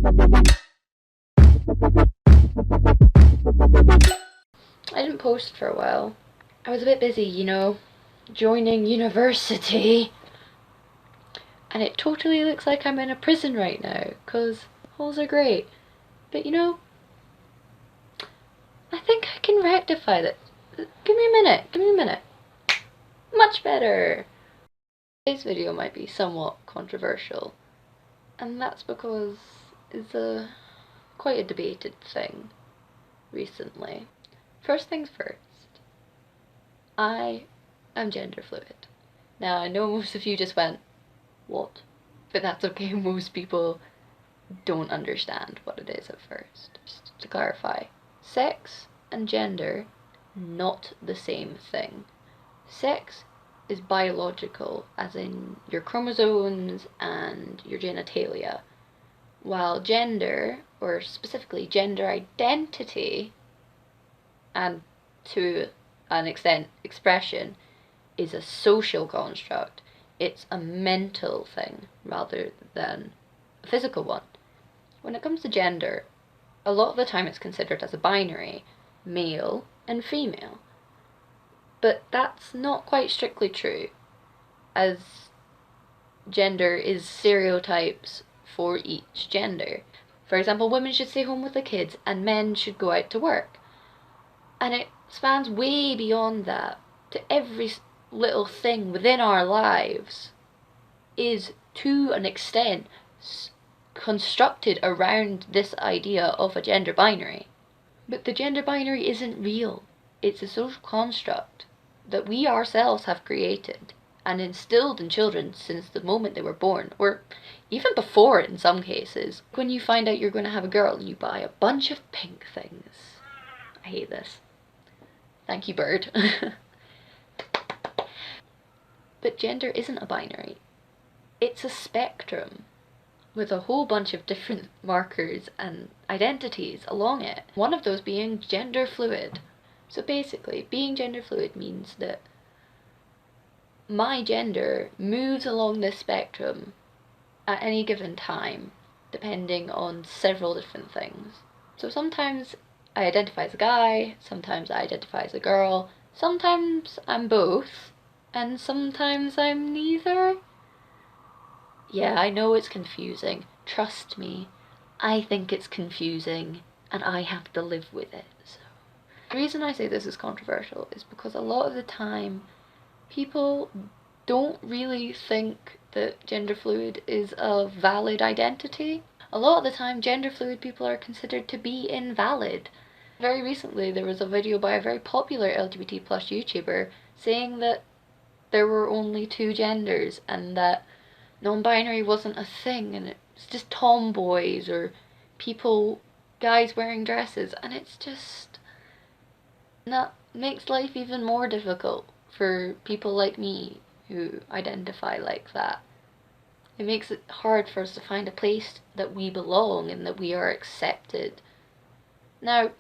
I didn't post for a while. I was a bit busy, joining university. And it totally looks like I'm in a prison right now, because halls are great. But I think I can rectify that. Give me a minute. Much better. Today's video might be somewhat controversial, and that's because it's quite a debated thing recently. First things first, I am gender fluid. Now, I know most of you just went, what? But that's okay, most people don't understand what it is at first. Just to clarify, sex and gender, not the same thing. Sex is biological, as in your chromosomes and your genitalia, while gender, or specifically gender identity, and to an extent expression, is a social construct. It's a mental thing rather than a physical one. When it comes to gender, a lot of the time it's considered as a binary, male and female. But that's not quite strictly true, as gender is stereotypes for each gender. For example, women should stay home with the kids and men should go out to work. And it spans way beyond that to every little thing within our lives is, to an extent, constructed around this idea of a gender binary. But the gender binary isn't real. It's a social construct that we ourselves have created and instilled in children since the moment they were born, or even before in some cases. When you find out you're going to have a girl, you buy a bunch of pink things. I hate this. Thank you, bird. But gender isn't a binary. It's a spectrum with a whole bunch of different markers and identities along it. One of those being gender fluid. So basically, being gender fluid means that my gender moves along this spectrum at any given time, depending on several different things. So sometimes I identify as a guy, sometimes I identify as a girl, sometimes I'm both, and sometimes I'm neither. Yeah, I know it's confusing. Trust me, I think it's confusing, and I have to live with it. So. The reason I say this is controversial is because a lot of the time, people don't really think that gender fluid is a valid identity. A lot of the time, gender fluid people are considered to be invalid. Very recently, there was a video by a very popular LGBT plus YouTuber saying that there were only two genders and that non-binary wasn't a thing and it's just tomboys or guys wearing dresses, and it's just, that makes life even more difficult for people like me who identify like that. It makes it hard for us to find a place that we belong and that we are accepted. Now,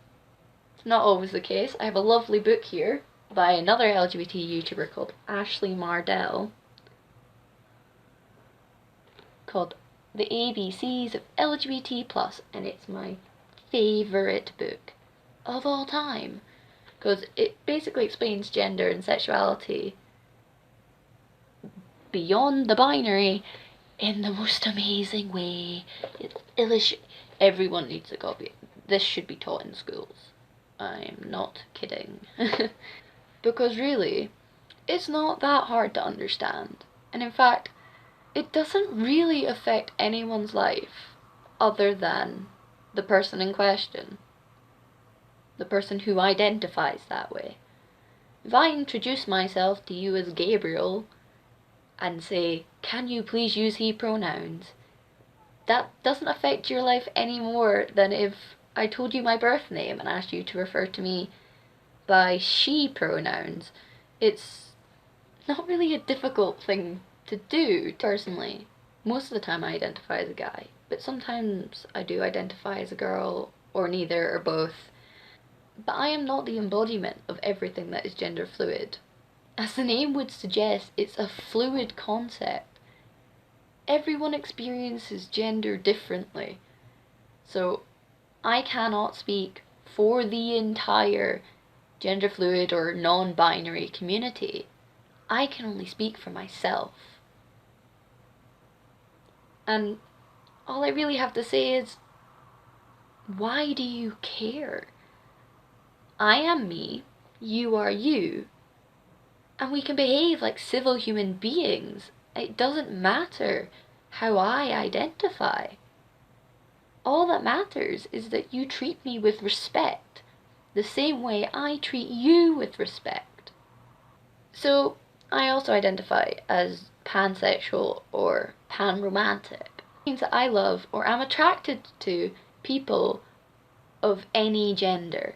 it's not always the case. I have a lovely book here by another LGBT YouTuber called Ashley Mardell, called The ABCs of LGBT+, and it's my favourite book of all time, because it basically explains gender and sexuality beyond the binary in the most amazing way. Everyone needs a copy. This should be taught in schools. I'm not kidding. Because really, it's not that hard to understand. And in fact, it doesn't really affect anyone's life other than the person in question. The person who identifies that way. If I introduce myself to you as Gabriel and say, can you please use he pronouns, that doesn't affect your life any more than if I told you my birth name and asked you to refer to me by she pronouns. It's not really a difficult thing to do, personally. Most of the time I identify as a guy, but sometimes I do identify as a girl, or neither, or both. But I am not the embodiment of everything that is gender fluid. As the name would suggest, it's a fluid concept. Everyone experiences gender differently. So I cannot speak for the entire gender fluid or non-binary community. I can only speak for myself. And all I really have to say is, why do you care? I am me, you are you, and we can behave like civil human beings. It doesn't matter how I identify. All that matters is that you treat me with respect, the same way I treat you with respect. So, I also identify as pansexual or panromantic. It means that I love or am attracted to people of any gender,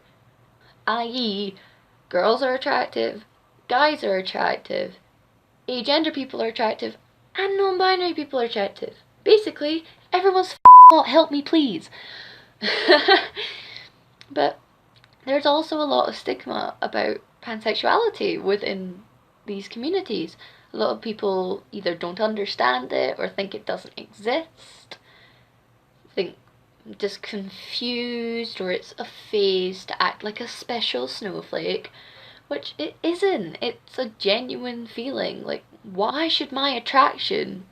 i.e., girls are attractive, guys are attractive, agender people are attractive, and non-binary people are attractive. Basically, everyone's fault, help me please. But there's also a lot of stigma about pansexuality within these communities. A lot of people either don't understand it or think it doesn't exist, think just confused, or it's a phase to act like a special snowflake, which it isn't. It's a genuine feeling. Like, why should my attraction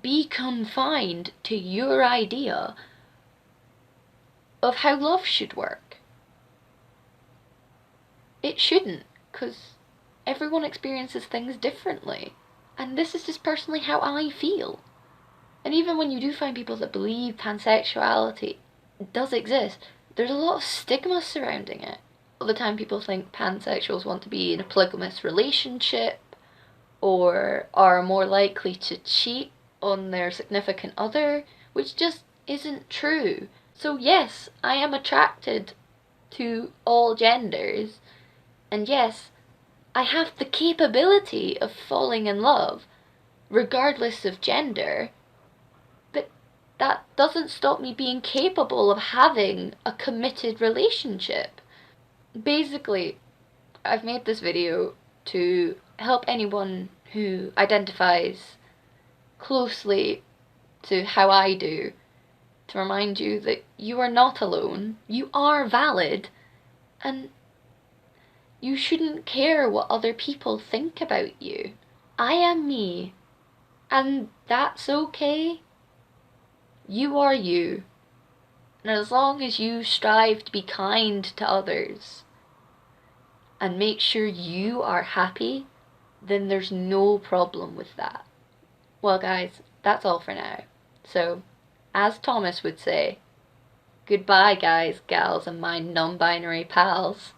be confined to your idea of how love should work? It shouldn't, because everyone experiences things differently. And this is just personally how I feel. And even when you do find people that believe pansexuality does exist, there's a lot of stigma surrounding it. All the time people think pansexuals want to be in a polygamous relationship or are more likely to cheat on their significant other, which just isn't true. So yes, I am attracted to all genders, and yes, I have the capability of falling in love, regardless of gender, but that doesn't stop me being capable of having a committed relationship. Basically, I've made this video to help anyone who identifies closely to how I do, to remind you that you are not alone, you are valid, and you shouldn't care what other people think about you. I am me, and that's okay. You are you, and as long as you strive to be kind to others and make sure you are happy, then there's no problem with that. Well guys, that's all for now. So, as Thomas would say, goodbye guys, gals, and my non-binary pals.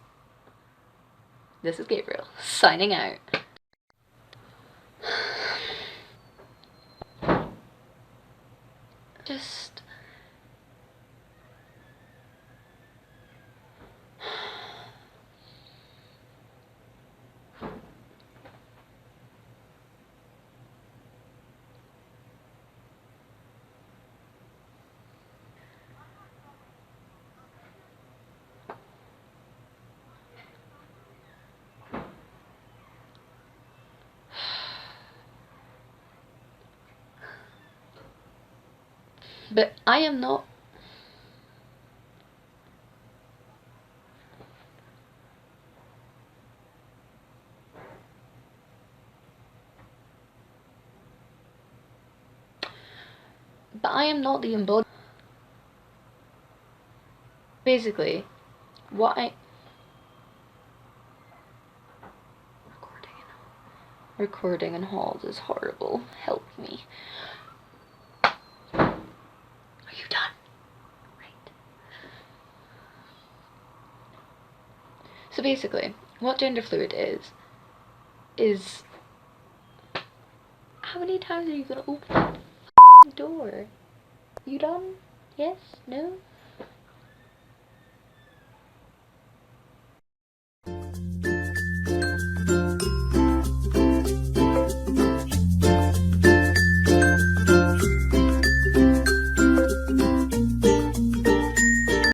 This is Gabriel, signing out. Just... But I am not... But I am not the embodiment. Basically, what I... Recording in halls is horrible. Help me. Are you done? Right. So basically, what gender fluid is... How many times are you gonna open that door? You done? Yes? No?